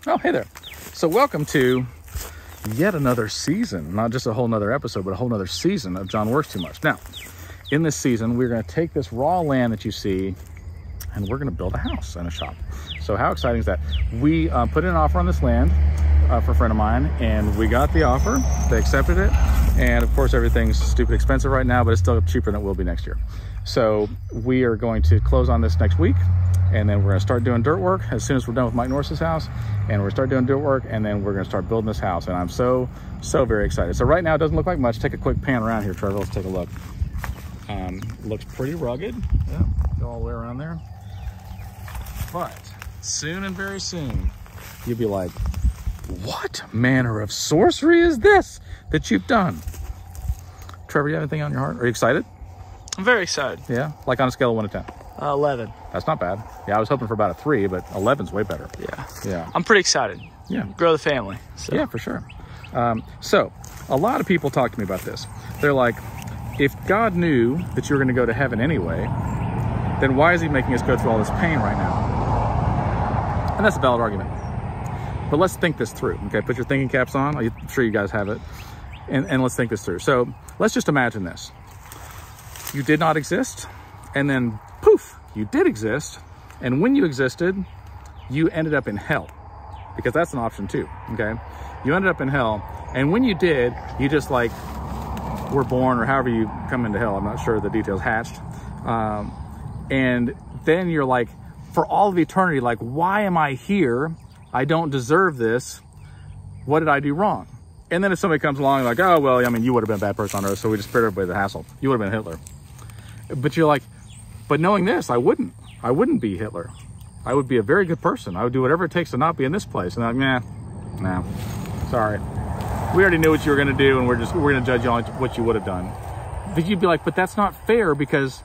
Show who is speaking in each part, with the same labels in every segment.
Speaker 1: Oh, hey there. So welcome to yet another season, not just a whole nother episode, but a whole nother season of John Works Too Much. Now, in this season, we're going to take this raw land that you see and we're going to build a house and a shop. So how exciting is that? We put in an offer on this land for a friend of mine, and we got the offer. They accepted it. And of course, everything's stupid expensive right now, but it's still cheaper than it will be next year. So we are going to close on this next week. And then we're going to start doing dirt work as soon as we're done with Mike Norris's house. And we're going to start doing dirt work, and then we're going to start building this house. And I'm so very excited. So right now, it doesn't look like much. Take a quick pan around here, Trevor. Let's take a look. Looks pretty rugged. Yeah, go all the way around there. But soon and very soon, you'll be like, what manner of sorcery is this that you've done? Trevor, you have anything on your heart? Are you excited?
Speaker 2: I'm very excited.
Speaker 1: Yeah? Like on a scale of 1 to 10?
Speaker 2: 11.
Speaker 1: That's not bad. Yeah, I was hoping for about a 3, but 11's way better. Yeah.
Speaker 2: I'm pretty excited.
Speaker 1: Yeah.
Speaker 2: Grow the family. So.
Speaker 1: Yeah, for sure. So a lot of people talk to me about this. They're like, if God knew that you were going to go to heaven anyway, then why is he making us go through all this pain right now? And that's a valid argument. But let's think this through, okay? Put your thinking caps on. I'm sure you guys have it. And let's think this through. So let's just imagine this. You did not exist, and then poof, you did exist. And when you existed, you ended up in hell, because that's an option too, okay? You ended up in hell, and when you did, you just like were born, or however you come into hell, I'm not sure the details, hatched. And then you're like, for all of eternity, like, why am I here? I don't deserve this. What did I do wrong? And then if somebody comes along like, oh, well, I mean, you would have been a bad person on earth, so we just spared everybody the hassle. You would have been Hitler. But you're like, but knowing this, I wouldn't be Hitler. I would be a very good person. I would do whatever it takes to not be in this place. And I'm like, nah, sorry. We already knew what you were going to do, and we're going to judge you on what you would have done. But you'd be like, but that's not fair, because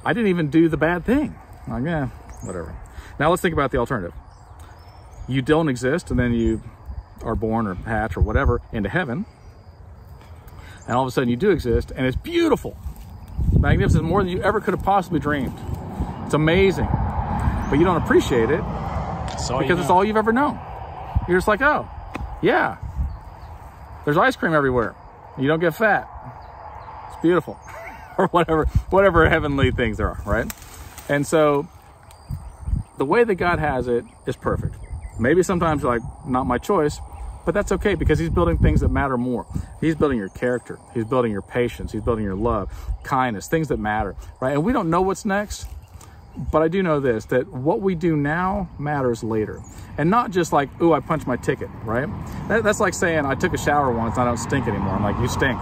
Speaker 1: I didn't even do the bad thing. I'm like, yeah, whatever. Now let's think about the alternative. You don't exist, and then you are born or hatch or whatever into heaven. And all of a sudden you do exist, and it's beautiful. Magnificent, more than you ever could have possibly dreamed. It's amazing. But you don't appreciate it because it's all you've ever known. You're just like, oh, yeah. There's ice cream everywhere. You don't get fat. It's beautiful. Or whatever heavenly things there are, right? And so the way that God has it is perfect. Maybe sometimes you're like, not my choice, but that's okay, because he's building things that matter more. He's building your character. He's building your patience. He's building your love, kindness, things that matter, right? And we don't know what's next, but I do know this, that what we do now matters later. And not just like, ooh, I punched my ticket, right? That's like saying I took a shower once and I don't stink anymore. I'm like, you stink.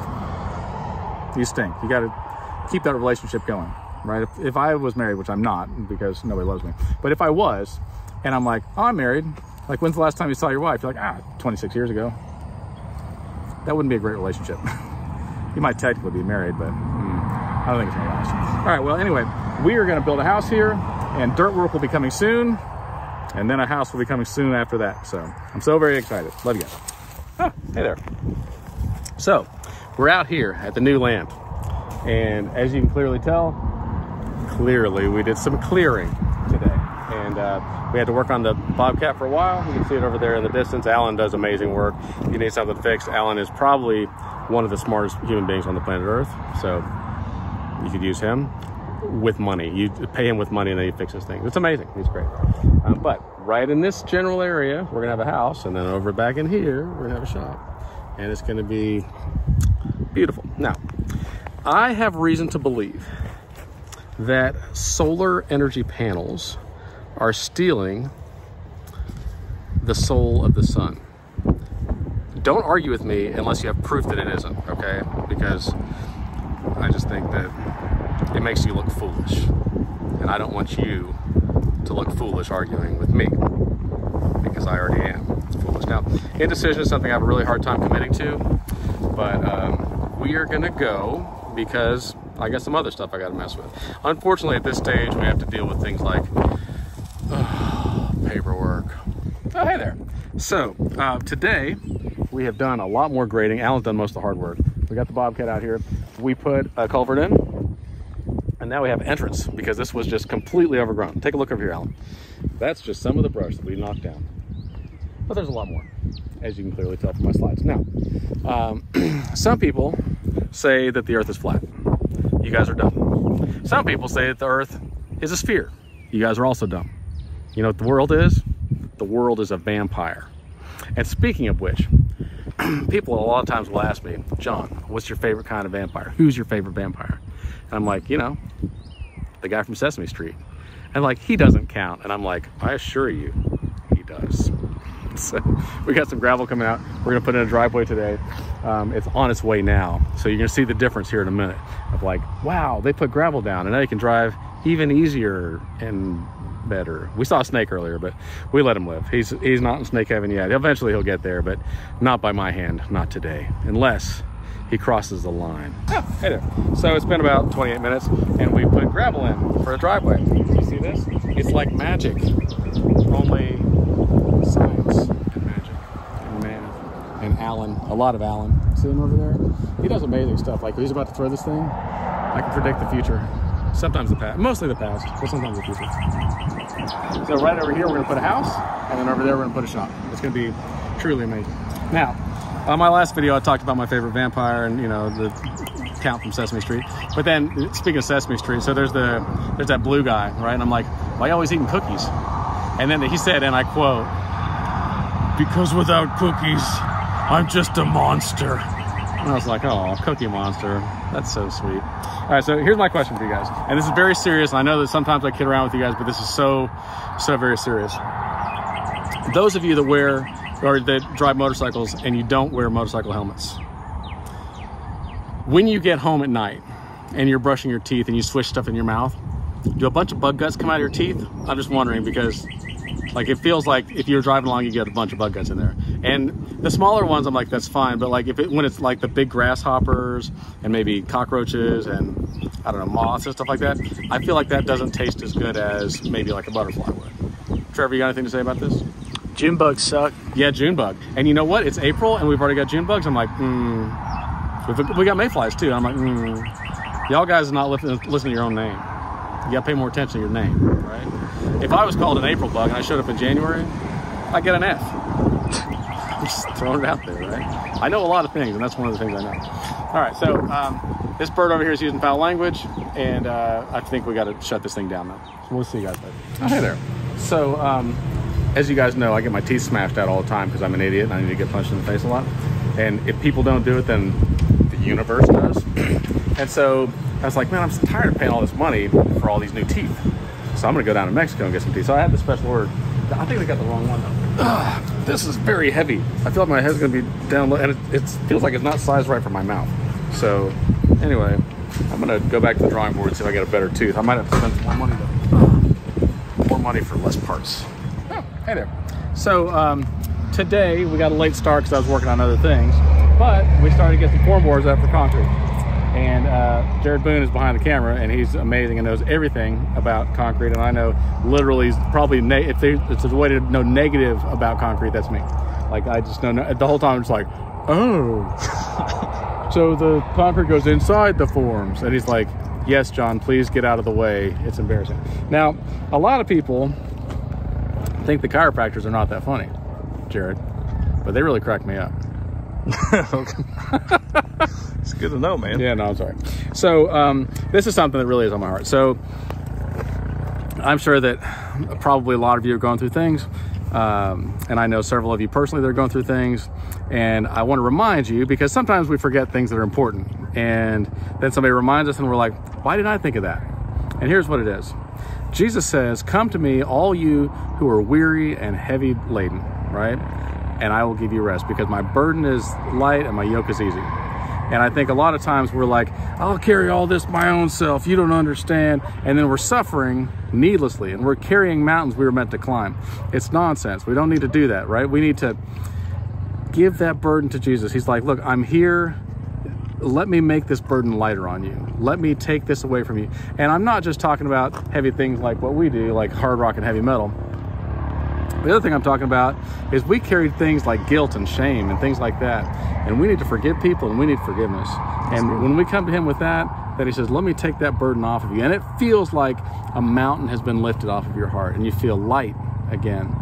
Speaker 1: You stink. You got to keep that relationship going, right? If I was married, which I'm not because nobody loves me, but if I was, and I'm like, oh, I'm married. Like, when's the last time you saw your wife? You're like, 26 years ago. That wouldn't be a great relationship. You might technically be married, but I don't think it's gonna last. All right, well, anyway, we are gonna build a house here, and dirt work will be coming soon, and then a house will be coming soon after that. So I'm so very excited. Love you guys. Ah, hey there. So we're out here at the new land, and as you can clearly tell, we did some clearing today. And we had to work on the Bobcat for a while. You can see it over there in the distance. Alan does amazing work. If you need something fixed, Alan is probably one of the smartest human beings on the planet Earth. So you could use him with money. You pay him with money and then he fixes things. It's amazing. He's great. But right in this general area, we're going to have a house. And then over back in here, we're going to have a shop. And it's going to be beautiful. Now, I have reason to believe that solar energy panels are stealing the soul of the sun. Don't argue with me unless you have proof that it isn't, okay? Because I just think that it makes you look foolish. And I don't want you to look foolish arguing with me, because I already am foolish. Now, indecision is something I have a really hard time committing to, but we are gonna go because I got some other stuff I gotta mess with. Unfortunately, at this stage, we have to deal with things like paperwork. Oh, hey there. So today we have done a lot more grading. Alan's done most of the hard work. We got the Bobcat out here. We put a culvert in, and now we have entrance because this was just completely overgrown. Take a look over here, Alan. That's just some of the brush that we knocked down. but there's a lot more, as you can clearly tell from my slides. Now, some people say that the earth is flat. You guys are dumb. Some people say that the earth is a sphere. You guys are also dumb. You know what the world is? The world is a vampire. And speaking of which, people a lot of times will ask me, John, what's your favorite kind of vampire? Who's your favorite vampire? And I'm like, you know, the guy from Sesame Street. And like, he doesn't count. And I'm like, I assure you, he does. So we got some gravel coming out. We're gonna put in a driveway today. It's on its way now. So you're gonna see the difference here in a minute of like, wow, they put gravel down and now you can drive even easier and better. We saw a snake earlier, but we let him live. He's not in snake heaven yet. Eventually he'll get there, but not by my hand, not today, unless he crosses the line. Oh, hey there. So it's been about 28 minutes and we put gravel in for a driveway. You see this? It's like magic, only science and magic and math and Alan, a lot of Alan. See him over there? He does amazing stuff. Like he's about to throw this thing. I can predict the future. Sometimes the past, mostly the past, but sometimes the future. So right over here, we're gonna put a house, and then over there, we're gonna put a shop. It's gonna be truly amazing. Now, on my last video, I talked about my favorite vampire and, you know, the count from Sesame Street. But then, speaking of Sesame Street, so there's that blue guy, right? And I'm like, why are you always eating cookies? And then he said, and I quote, because without cookies, I'm just a monster. And I was like, oh, Cookie Monster. That's so sweet. All right, so here's my question for you guys. And this is very serious. And I know that sometimes I kid around with you guys, but this is so very serious. Those of you that wear or that drive motorcycles and you don't wear motorcycle helmets, when you get home at night and you're brushing your teeth and you swish stuff in your mouth, do a bunch of bug guts come out of your teeth? I'm just wondering because like it feels like if you're driving along, you get a bunch of bug guts in there. And the smaller ones, I'm like, that's fine. But like when it's like the big grasshoppers and maybe cockroaches and I don't know, moths and stuff like that, I feel like that doesn't taste as good as maybe like a butterfly would. Trevor, you got anything to say about this?
Speaker 2: June bugs suck.
Speaker 1: Yeah, June bug. And you know what? It's April and we've already got June bugs. I'm like, We got mayflies too. I'm like, y'all guys are not listening to your own name. You gotta pay more attention to your name, right? If I was called an April bug and I showed up in January, I'd get an F. I'm just throwing it out there, right? I know a lot of things, and that's one of the things I know. All right, so this bird over here is using foul language, and I think we gotta shut this thing down now. So we'll see you guys later. Oh, hey there. So, as you guys know, I get my teeth smashed out all the time because I'm an idiot and I need to get punched in the face a lot. And if people don't do it, then the universe does. And so I was like, man, I'm so tired of paying all this money for all these new teeth. So I'm gonna go down to Mexico and get some teeth. So I had this special order. I think they got the wrong one though. This is very heavy. I feel like my head's gonna be down low and it feels like it's not sized right for my mouth. So anyway, I'm gonna go back to the drawing board and see if I get a better tooth. I might have to spend some more money though. More money for less parts. Oh, hey there. So today we got a late start because I was working on other things, but we started to get some form boards up for concrete. And Jared Boone is behind the camera and he's amazing and knows everything about concrete. And I know literally probably, if it's a way to know negative about concrete, that's me. Like I just know, the whole time I'm just like, oh, so the concrete goes inside the forms. And he's like, yes, John, please get out of the way. It's embarrassing. Now, a lot of people think the chiropractors are not that funny, Jared, but they really crack me up.
Speaker 2: It's good to know, man.
Speaker 1: Yeah, no, I'm sorry. So this is something that really is on my heart. So I'm sure that probably a lot of you are going through things. And I know several of you personally that are going through things. And I want to remind you, because sometimes we forget things that are important. And then somebody reminds us and we're like, why didn't I think of that? And here's what it is. Jesus says, come to me, all you who are weary and heavy laden, right? And I will give you rest, because my burden is light and my yoke is easy. And I think a lot of times we're like, I'll carry all this my own self, you don't understand. And then we're suffering needlessly and we're carrying mountains we were meant to climb. It's nonsense. We don't need to do that, right? We need to give that burden to Jesus. He's like, look, I'm here. Let me make this burden lighter on you. Let me take this away from you. And I'm not just talking about heavy things like what we do, like hard rock and heavy metal. The other thing I'm talking about is we carry things like guilt and shame and things like that. And we need to forgive people and we need forgiveness. And when we come to him with that, then he says, let me take that burden off of you. And it feels like a mountain has been lifted off of your heart and you feel light again.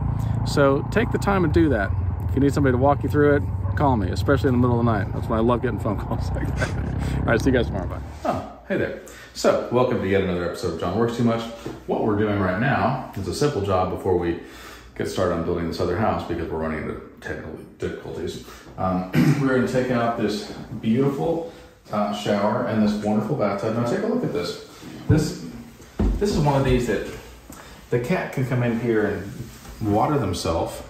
Speaker 1: So take the time and do that. If you need somebody to walk you through it, call me, especially in the middle of the night. That's why I love getting phone calls like that. All right, see you guys tomorrow. Bye. Oh, hey there. So, welcome to yet another episode of John Works Too Much. What we're doing right now is a simple job before we get started on building this other house because we're running into technical difficulties. We're going to take out this beautiful shower and this wonderful bathtub. Now take a look at this. This is one of these that the cat can come in here and water themselves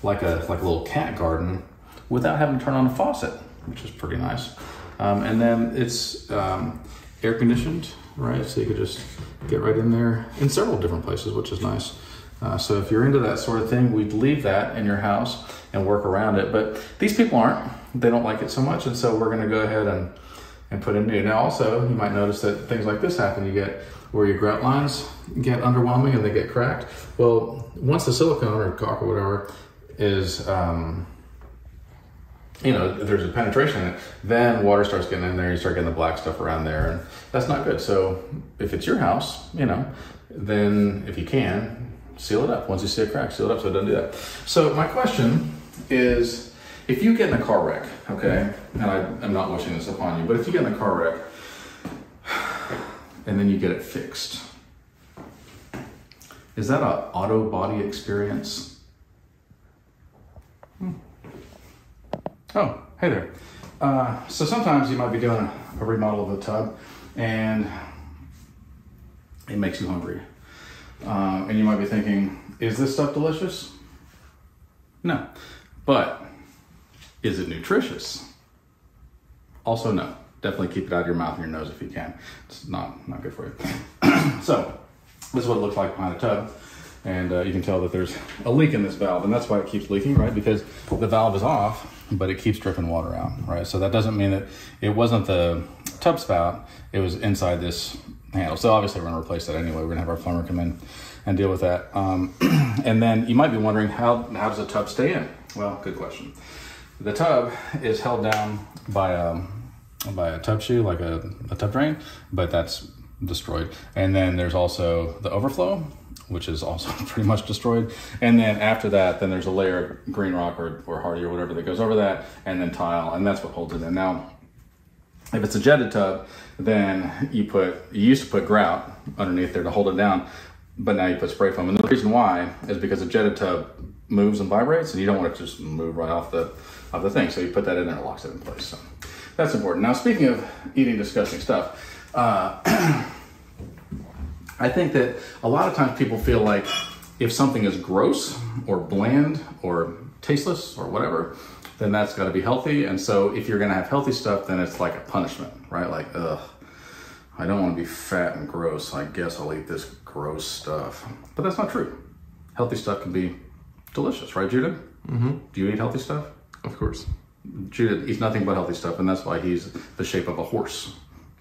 Speaker 1: like a little cat garden without having to turn on a faucet, which is pretty nice. And then it's air conditioned, right? So you could just get right in there in several different places, which is nice. So if you're into that sort of thing, we'd leave that in your house and work around it. But these people aren't. They don't like it so much, and so we're going to go ahead and put in new. Now also, you might notice that things like this happen. You get where your grout lines get underwhelming and they get cracked. Well, once the silicone or caulk or whatever is, there's a penetration in it, then water starts getting in there, you start getting the black stuff around there, and that's not good. So if it's your house, then if you can, seal it up. Once you see a crack, seal it up so it doesn't do that. So my question is, if you get in a car wreck, okay, and I'm not wishing this upon you, but if you get in a car wreck and then you get it fixed, is that an auto body experience? Oh, hey there. So sometimes you might be doing a remodel of the tub and it makes you hungry. And you might be thinking, is this stuff delicious? No. But is it nutritious? Also no. Definitely keep it out of your mouth and your nose if you can. It's not good for you. So this is what it looks like behind the tub. And you can tell that there's a leak in this valve, and that's why it keeps leaking, right? Because the valve is off, but it keeps dripping water out, right? So that doesn't mean that it wasn't the tub spout, it was inside this handle. So obviously we're gonna replace that anyway. We're gonna have our plumber come in and deal with that. And then you might be wondering, how does the tub stay in? Well, good question. The tub is held down by a tub shoe, like a tub drain, but that's destroyed. And then there's also the overflow, which is also pretty much destroyed. And then after that, then there's a layer of green rock or hardy or whatever that goes over that, and then tile, and that's what holds it in. Now, if it's a jetted tub, then you used to put grout underneath there to hold it down, but now you put spray foam. And the reason why is because a jetted tub moves and vibrates, and you don't want it to just move right off the thing. So you put that in there and it locks it in place. So that's important. Now, speaking of eating disgusting stuff, I think that a lot of times people feel like if something is gross or bland or tasteless or whatever, then that's got to be healthy. And so if you're going to have healthy stuff, then it's like a punishment, right? Like, ugh, I don't want to be fat and gross. I guess I'll eat this gross stuff. But that's not true. Healthy stuff can be delicious, right, Judah? Mm-hmm. Do you eat healthy stuff?
Speaker 3: Of course.
Speaker 1: Judah eats nothing but healthy stuff, and that's why he's the shape of a horse.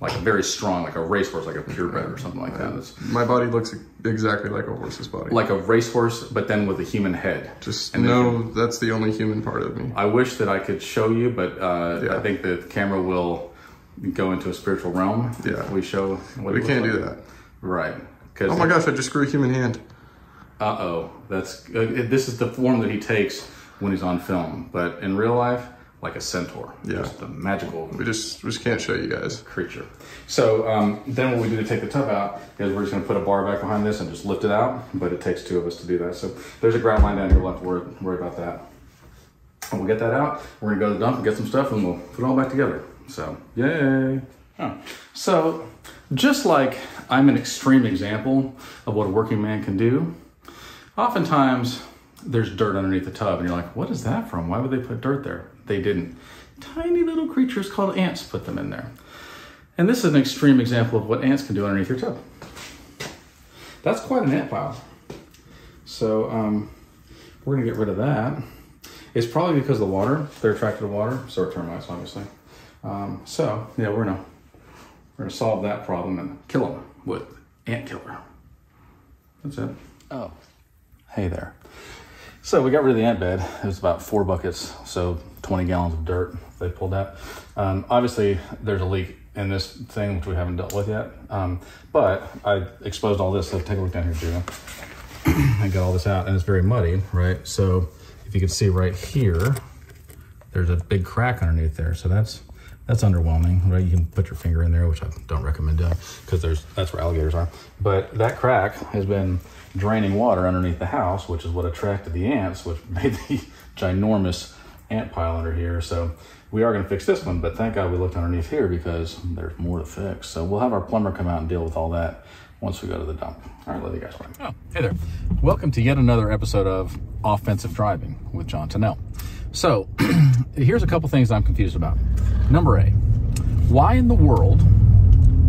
Speaker 1: Like a very strong, like a racehorse, like a purebred or something like that.
Speaker 3: My body looks exactly like a horse's body.
Speaker 1: Like a racehorse, but then with a human head.
Speaker 3: Just know that's the only human part of me.
Speaker 1: I wish that I could show you, but I think the camera will go into a spiritual realm.
Speaker 3: Yeah.
Speaker 1: We show what
Speaker 3: we can't do that.
Speaker 1: Right.
Speaker 3: Oh my gosh, I just grew a human hand.
Speaker 1: Uh-oh. That's this is the form that he takes when he's on film. But in real life, like a centaur. Yeah. Just a magical...
Speaker 3: We just can't show you guys.
Speaker 1: Creature. So then what we do to take the tub out is we're just going to put a bar back behind this and just lift it out, but it takes two of us to do that. So there's a ground line down here. We'll have to worry about that. And we'll get that out. We're going to go to the dump and get some stuff, and we'll put it all back together. So, yay. Oh. So just like I'm an extreme example of what a working man can do, oftentimes there's dirt underneath the tub, and you're like, what is that from? Why would they put dirt there? They didn't. Tiny little creatures called ants put them in there. And this is an extreme example of what ants can do underneath your tub. That's quite an ant pile. So we're gonna get rid of that. It's probably because of the water. They're attracted to water, so are termites, obviously. So yeah, we're gonna solve that problem and kill them with ant killer. That's it. Oh, hey there. So we got rid of the ant bed. It was about 4 buckets, so 20 gallons of dirt they pulled out. Obviously, there's a leak in this thing, which we haven't dealt with yet. But I exposed all this, so take a look down here, Judah. I got all this out, and it's very muddy, right? So if you can see right here, there's a big crack underneath there. So that's underwhelming, right? You can put your finger in there, which I don't recommend doing because that's where alligators are. But that crack has been draining water underneath the house, which is what attracted the ants, which made the ginormous ant pile under here. So we are going to fix this one, but thank God we looked underneath here because there's more to fix. So we'll have our plumber come out and deal with all that once we go to the dump. All right, love you guys. Oh, hey there. Welcome to yet another episode of Offensive Driving with John Tennell. So here's a couple things I'm confused about. Number A, why in the world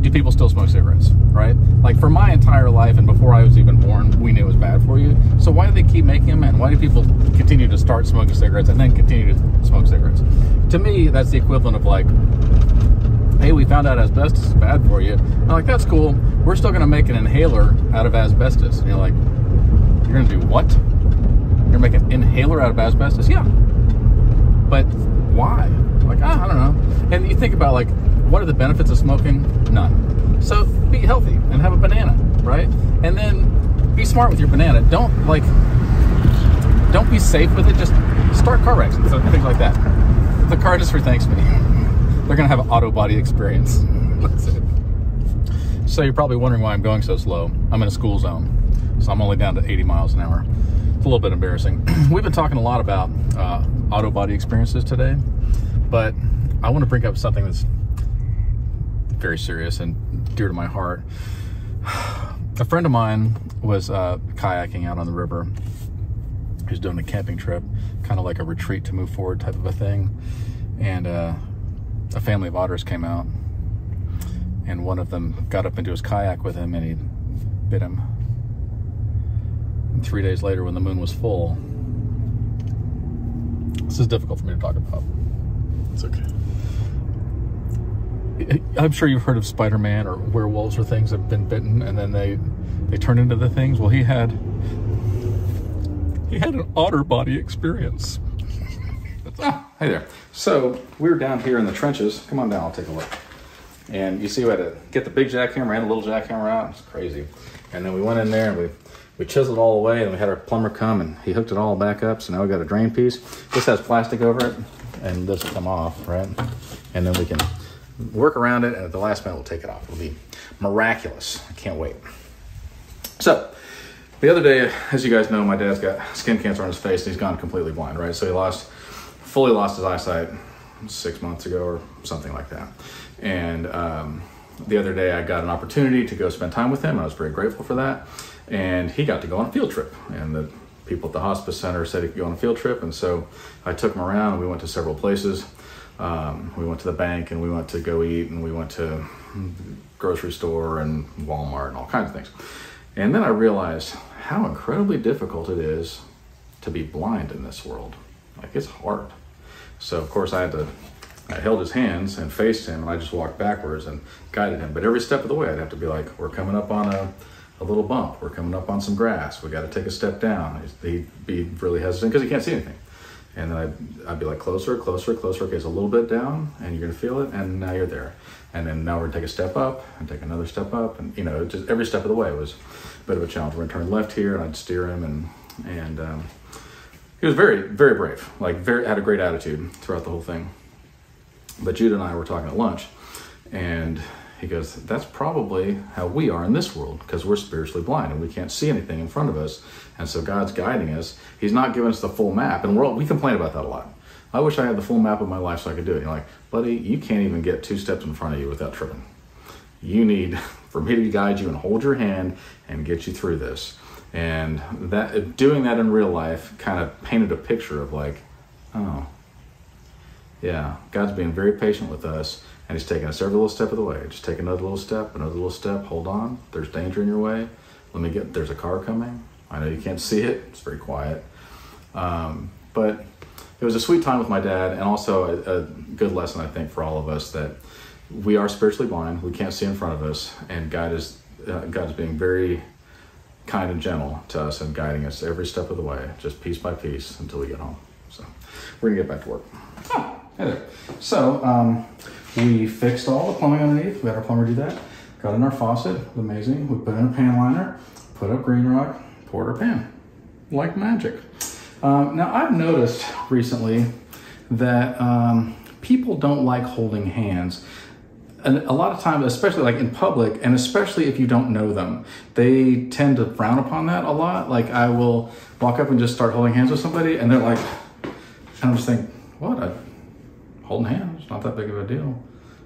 Speaker 1: do people still smoke cigarettes, right? Like for my entire life and before I was even born, we knew it was bad for you. So why do they keep making them, and why do people continue to start smoking cigarettes and then continue to smoke cigarettes? To me, that's the equivalent of like, hey, we found out asbestos is bad for you. I'm like, that's cool. We're still gonna make an inhaler out of asbestos. And you're like, you're gonna do what? You're gonna make an inhaler out of asbestos? Yeah. But why? Like, I don't know. And you think about like, what are the benefits of smoking? None. So be healthy and have a banana, right? And then be smart with your banana. Don't be safe with it. Just start car wrecks and things like that. The car industry thanks me. They're gonna have an auto body experience. That's it. So you're probably wondering why I'm going so slow. I'm in a school zone, so I'm only down to 80 miles an hour. It's a little bit embarrassing. We've been talking a lot about auto body experiences today, but I want to bring up something that's very serious and dear to my heart. A friend of mine was kayaking out on the river. He was doing a camping trip, kind of like a retreat to move forward type of a thing. And a family of otters came out, and one of them got up into his kayak with him and he bit him. And 3 days later, when the moon was full, this is difficult for me to talk about. It's okay. I'm sure you've heard of Spider-Man or werewolves or things that have been bitten and then they turn into the things. Well, he had an otter body experience. Hey there. So we were down here in the trenches. Come on down, I'll take a look. And you see we had to get the big jackhammer and the little jackhammer out. It's crazy. And then we went in there and we chiseled it all away, and we had our plumber come and he hooked it all back up. So now we got a drain piece. This has plastic over it and this will come off, right? And then we can work around it, and at the last minute we'll take it off. It'll be miraculous. I can't wait. So the other day, as you guys know, my dad's got skin cancer on his face and he's gone completely blind, right? So he fully lost his eyesight 6 months ago or something like that. And the other day I got an opportunity to go spend time with him. I was very grateful for that. And he got to go on a field trip, and the people at the hospice center said he could go on a field trip. And so I took him around and we went to several places. We went to the bank and we went to go eat, and we went to the grocery store and Walmart and all kinds of things. And then I realized how incredibly difficult it is to be blind in this world. Like, it's hard. So of course I held his hands and faced him, and I just walked backwards and guided him. But every step of the way I'd have to be like, we're coming up on a little bump. We're coming up on some grass. We got to take a step down. He'd be really hesitant because he can't see anything. And then I'd be like, closer, closer, closer. Okay, it's a little bit down, and you're gonna feel it, and now you're there. And then now we're gonna take a step up, and take another step up, and just every step of the way was a bit of a challenge. We're gonna turn left here, and I'd steer him, and he was very, very brave. Like, had a great attitude throughout the whole thing. But Jude and I were talking at lunch, and he goes, that's probably how we are in this world, because we're spiritually blind and we can't see anything in front of us. And so God's guiding us. He's not giving us the full map. And we complain about that a lot. I wish I had the full map of my life so I could do it. You're like, buddy, you can't even get 2 steps in front of you without tripping. You need for me to guide you and hold your hand and get you through this. And doing that in real life kind of painted a picture of like, oh, yeah, God's being very patient with us. And he's taking us every little step of the way. Just take another little step, hold on. There's danger in your way. There's a car coming. I know you can't see it. It's very quiet. But it was a sweet time with my dad, and also a good lesson, I think, for all of us, that we are spiritually blind. We can't see in front of us, and God is being very kind and gentle to us and guiding us every step of the way, just piece by piece until we get home. So we're gonna get back to work. Oh, hey there. So we fixed all the plumbing underneath. We had our plumber do that. Got in our faucet, amazing. We put in a pan liner, put up green rock, porter pan, like magic. Now, I've noticed recently that people don't like holding hands. And a lot of times, especially like in public, and especially if you don't know them, they tend to frown upon that a lot. Like I will walk up and just start holding hands with somebody, and they're like, and I'm just thinking, what? Holding hands? It's not that big of a deal.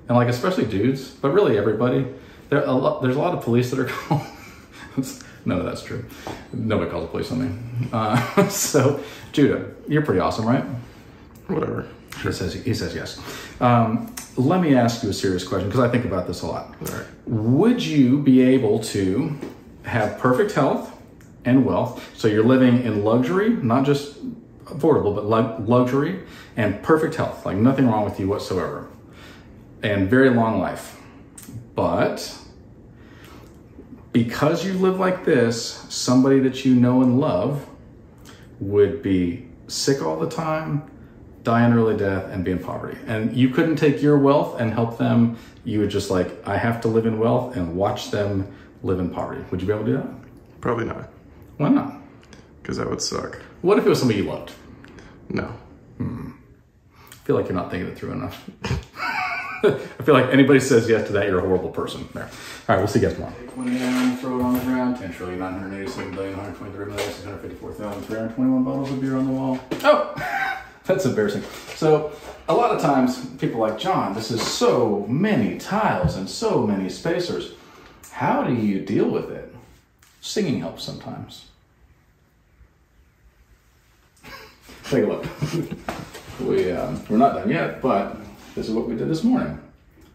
Speaker 1: And like, especially dudes, but really everybody. There's a lot of police that are called. None of that's true. Nobody calls the police on me. So, Judah, you're pretty awesome, right?
Speaker 3: Whatever.
Speaker 1: He says yes. Let me ask you a serious question, because I think about this a lot.
Speaker 3: All right.
Speaker 1: Would you be able to have perfect health and wealth, so you're living in luxury, not just affordable, but luxury and perfect health, like nothing wrong with you whatsoever, and very long life, but because you live like this, somebody that you know and love would be sick all the time, die an early death, and be in poverty. And you couldn't take your wealth and help them. You would just like, I have to live in wealth and watch them live in poverty. Would you be able to do that?
Speaker 3: Probably not.
Speaker 1: Why not?
Speaker 3: Because that would suck.
Speaker 1: What if it was somebody you loved?
Speaker 3: No.
Speaker 1: I feel like you're not thinking it through enough. I feel like anybody says yes to that, you're a horrible person. There. All right, we'll see you guys tomorrow. Take one down, throw it on the ground. 10,987,123,654,321 bottles of beer on the wall. Oh, that's embarrassing. So a lot of times people are like, John, this is so many tiles and so many spacers. How do you deal with it? Singing helps sometimes. Take a look. We're not done yet, but this is what we did this morning.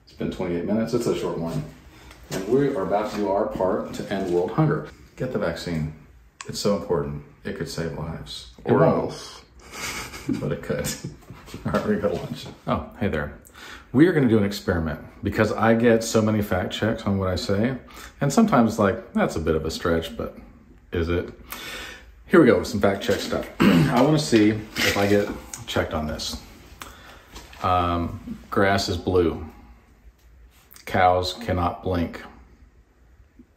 Speaker 1: It's been 28 minutes. It's a short morning. And we are about to do our part to end world hunger. Get the vaccine. It's so important. It could save lives.
Speaker 3: Or else.
Speaker 1: But it could. All right, we're gonna go to lunch. Oh, hey there. We are going to do an experiment because I get so many fact checks on what I say. And sometimes it's like, that's a bit of a stretch, but is it? Here we go with some fact check stuff. I want to see if I get checked on this. Grass is blue. Cows cannot blink.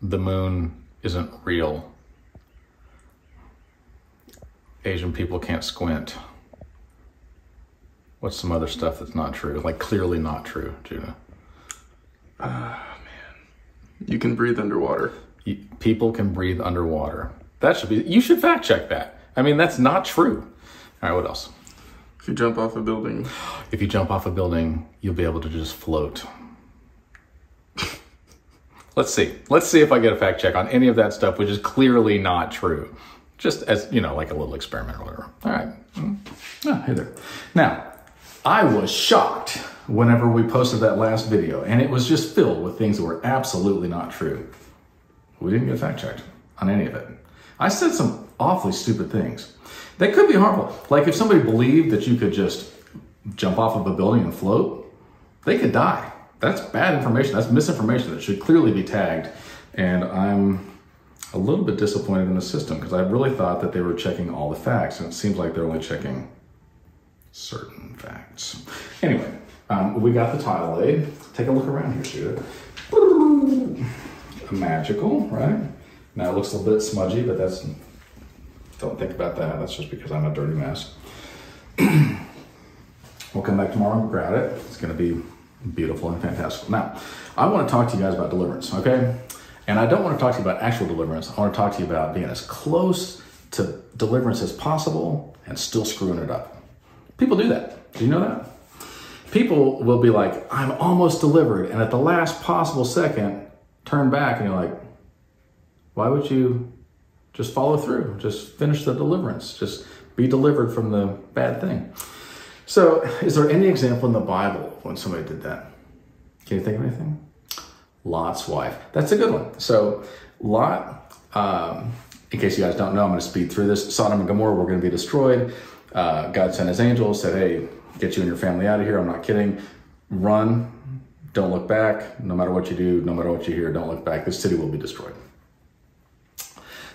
Speaker 1: The moon isn't real. Asian people can't squint. What's some other stuff that's not true? Like clearly not true, Judah.
Speaker 3: Man. You can breathe underwater.
Speaker 1: People can breathe underwater. That should be, you should fact check that. I mean, that's not true. All right, what else?
Speaker 3: If you jump off a building.
Speaker 1: If you jump off a building, you'll be able to just float. Let's see. Let's see if I get a fact check on any of that stuff, which is clearly not true. Just as, you know, like a little experiment or whatever. All right. Oh, hey there. Now, I was shocked whenever we posted that last video, and it was just filled with things that were absolutely not true. We didn't get fact checked on any of it. I said some awfully stupid things. They could be harmful. Like if somebody believed that you could just jump off of a building and float, they could die. That's bad information. That's misinformation that should clearly be tagged. And I'm a little bit disappointed in the system because I really thought that they were checking all the facts, and it seems like they're only checking certain facts. Anyway, we got the tile laid. Take a look around here, Judah. Magical, right? Now it looks a little bit smudgy, but that's, don't think about that. That's just because I'm a dirty mess. We'll come back tomorrow and grout it. It's gonna be beautiful and fantastic. Now, I wanna talk to you guys about deliverance, okay? And I don't wanna talk to you about actual deliverance. I wanna talk to you about being as close to deliverance as possible and still screwing it up. People do that. Do you know that? People will be like, I'm almost delivered, and at the last possible second, turn back and you're like, why would you just follow through? Just finish the deliverance. Just be delivered from the bad thing. So is there any example in the Bible when somebody did that? Can you think of anything? Lot's wife. That's a good one. So Lot, in case you guys don't know, I'm going to speed through this. Sodom and Gomorrah were going to be destroyed. God sent his angels, said, hey, get you and your family out of here. I'm not kidding. Run. Don't look back. No matter what you do, no matter what you hear, don't look back. This city will be destroyed.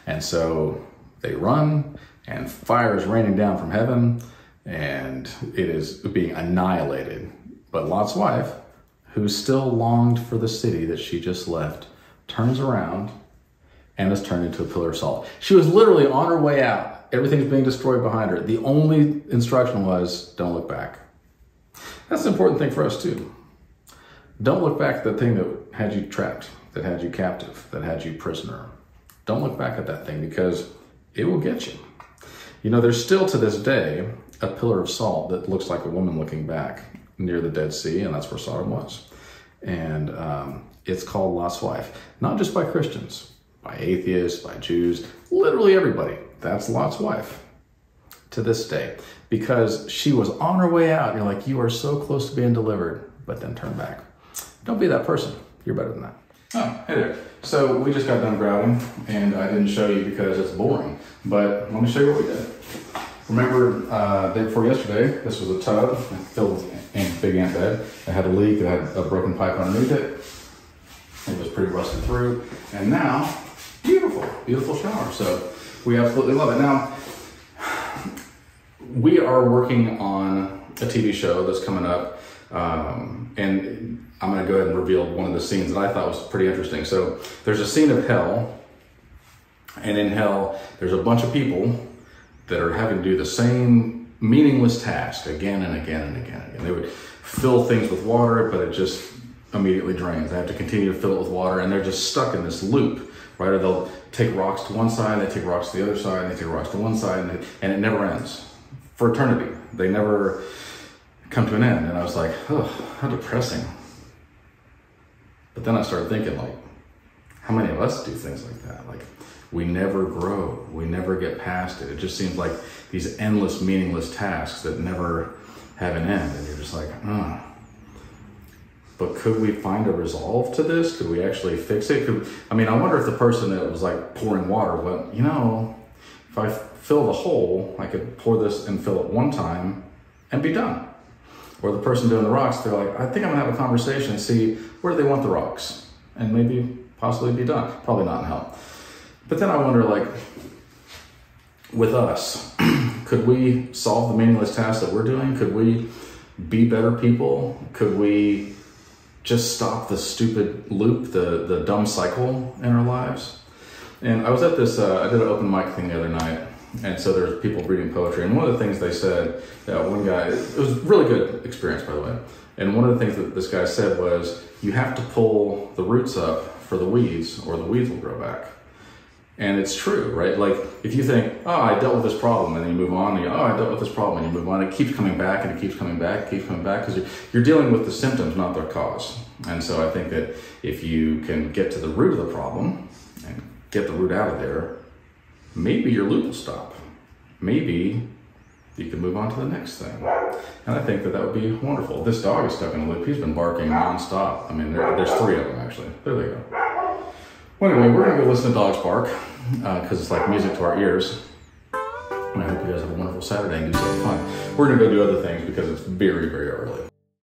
Speaker 1: And so they run, and fire is raining down from heaven, and it is being annihilated. But Lot's wife, who still longed for the city that she just left, turns around and is turned into a pillar of salt. She was literally on her way out. Everything's being destroyed behind her. The only instruction was, don't look back. That's an important thing for us too. Don't look back at the thing that had you trapped, that had you captive, that had you prisoner. Don't look back at that thing because it will get you. You know, there's still to this day a pillar of salt that looks like a woman looking back near the Dead Sea, and that's where Sodom was. And it's called Lot's wife, not just by Christians, by atheists, by Jews, literally everybody. That's Lot's wife to this day, because she was on her way out. You're like, you are so close to being delivered, but then turn back. Don't be that person. You're better than that. Oh, hey there. So we just got done grouting, and I didn't show you because it's boring, but let me show you what we did. Remember, day before yesterday, this was a tub filled with big ant bed. It had a leak, it had a broken pipe underneath it. It was pretty rusted through. And now, beautiful, beautiful shower. So we absolutely love it. Now, we are working on a TV show that's coming up. And I'm gonna go ahead and reveal one of the scenes that I thought was pretty interesting. So there's a scene of hell, and in hell, there's a bunch of people that are having to do the same meaningless task again and again and again and again. They would fill things with water, but it just immediately drains. They have to continue to fill it with water, and they're just stuck in this loop, right? Or they'll take rocks to one side, they take rocks to the other side, and they take rocks to one side, and it never ends. For eternity. They never come to an end. And I was like, oh, how depressing. But then I started thinking, like, how many of us do things like that? Like, we never grow. We never get past it. It just seems like these endless, meaningless tasks that never have an end. And you're just like, oh. But could we find a resolve to this? Could we actually fix it? I mean, I wonder if the person that was like pouring water went, you know, if I fill the hole, I could pour this and fill it one time and be done. Or the person doing the rocks, they're like, I think I'm gonna have a conversation and see where do they want the rocks and maybe possibly be done. Probably not in hell. But then I wonder, like, with us, could we solve the meaningless tasks that we're doing? Could we be better people? Could we just stop the stupid loop, the dumb cycle in our lives? And I was at this, I did an open mic thing the other night, and so there's people reading poetry, and one of the things they said, one guy, it was a really good experience, by the way, and one of the things that this guy said was, you have to pull the roots up for the weeds, or the weeds will grow back. And it's true, right? Like, if you think, oh, I dealt with this problem, and then you move on, and you go, oh, I dealt with this problem, and you move on, it keeps coming back, and it keeps coming back, it keeps coming back, because you're dealing with the symptoms, not their cause. And so I think that if you can get to the root of the problem, and get the root out of there, maybe your loop will stop. Maybe you can move on to the next thing. And I think that that would be wonderful. This dog is stuck in a loop. He's been barking nonstop. I mean, there's 3 of them, actually. There they go. Well, anyway, we're gonna go listen to dogs bark, because it's like music to our ears. And I hope you guys have a wonderful Saturday and do something fun. We're gonna go do other things because it's very, very early.